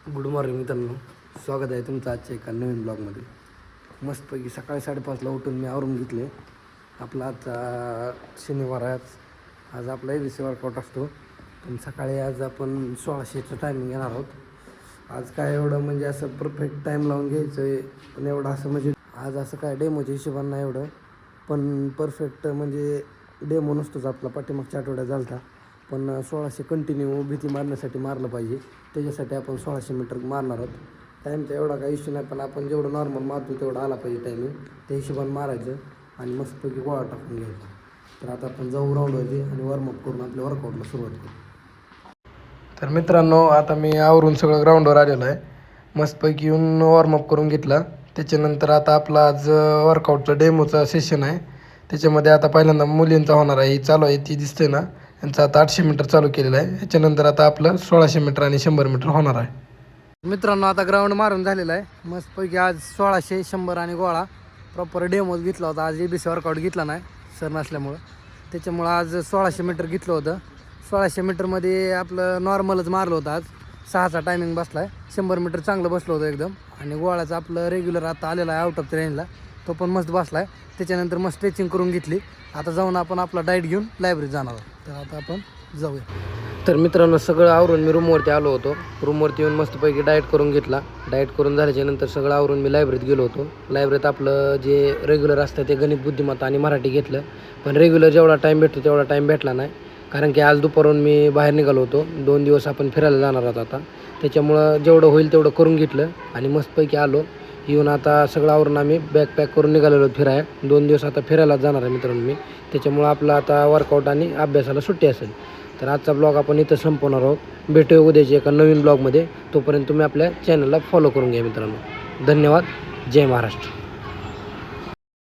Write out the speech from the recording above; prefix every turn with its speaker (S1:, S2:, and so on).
S1: Good morning मित्रांनो, स्वागत आहे तुमचं आजच्या एका नवीन ब्लॉगमध्ये. मस्तपैकी सकाळी 5:30ला उठून मी आवरून घेतले. आपला आजचा शनिवार आहे. आज आपला ABC वर्कआउट असतो, पण सकाळी आज आपण 1600चं टायमिंग घेणार आहोत. आज काय एवढं म्हणजे असं परफेक्ट टाईम लावून घ्यायचं आहे, पण एवढं असं म्हणजे आज असं काय डेमोच्या हिशोबानं नाही एवढं, पण परफेक्ट म्हणजे डेमो नसतोच आपला. पाठीमागच्या आठवड्यात झाला होता, पण 1600 कंटिन्यू भीती मारण्यासाठी मारलं पाहिजे. त्याच्यासाठी आपण 1600 मीटर मारणार आहोत. टाईमचा एवढा काही इश्यू नाही, पण आपण जेवढं नॉर्मल मारतो तेवढं आला पाहिजे टायमिंग. त्या हिशोबाने मारायचं आणि मस्तपैकी गोळा टाकून घ्यायचा. तर आता आपण जाऊ राऊंडवरती आणि वॉर्मअप करून आपल्या वर्कआउटला सुरुवात करू. तर मित्रांनो, आता मी आवरून सगळं ग्राउंडवर आलेलो आहे. मस्तपैकी येऊन वॉर्मअप करून घेतला. त्याच्यानंतर आता आपला आज वर्कआउटचा डेमोचा सेशन आहे. त्याच्यामध्ये आता पहिल्यांदा मुलींचा होणार आहे. ही चालू आहे, ती दिसते ना, यांचं आता 800 मीटर चालू केलेलं आहे. ह्याच्यानंतर आता आपलं 1600 मीटर आणि 100 मीटर होणार आहे. मित्रांनो, आता ग्राउंड मारून झालेलं आहे. मस्तपैकी आज 1600, 100 आणि गोळा प्रॉपर डेमोच घेतला होता. आज ABC वर्कआउट घेतला नाही सर नसल्यामुळं, त्याच्यामुळं आज 1600 मीटर घेतलं होतं. 1600 मीटरमध्ये आपलं नॉर्मलच मारलं होतं. आज 6चा टायमिंग बसला आहे. 100 मीटर चांगलं बसलं होतं एकदम. आणि गोळ्याचं आपलं रेग्युलर आता आलेला आहे आउट ऑफ द रेंजला, तो पण मस्त बसला आहे. त्याच्यानंतर मस्त स्ट्रेचिंग करून घेतली. आता जाऊन आपण आपला डाएट घेऊन लायब्ररीत जाणार आहोत. तर आता आपण जाऊया. तर मित्रांनो, सगळं आवरून मी रूमवरती आलो होतो. रूमवरती येऊन मस्तपैकी डाएट करून घेतला. डाएट करून झाल्याच्यानंतर सगळं आवरून मी लायब्ररीत गेलो होतो. लायब्ररीत आपलं जे रेग्युलर असतं ते गणित, बुद्धिमत्ता आणि मराठी घेतलं. पण रेग्युलर जेवढा टाईम भेटतो तेवढा टाईम भेटला नाही, कारण की आज दुपारून मी बाहेर निघालो होतो. 2 दिवस आपण फिरायला जाणार आहोत आता. त्याच्यामुळं जेवढं होईल तेवढं करून घेतलं आणि मस्तपैकी आलो. येऊन आता सगळं आवरून आम्ही बॅग पॅक करून निघालेलो फिरायला. 2 दिवस आता फिरायला जाणार आहे मित्रांनो मी. त्याच्यामुळं आपलं आता वर्कआउट आणि अभ्यासाला सुट्टी असेल. तर आजचा ब्लॉग आपण इथं संपवणार आहोत. भेटूया उद्याच्या एका नवीन ब्लॉगमध्ये. तोपर्यंत तुम्ही आपल्या चॅनलला फॉलो करून घ्या मित्रांनो. धन्यवाद. जय महाराष्ट्र.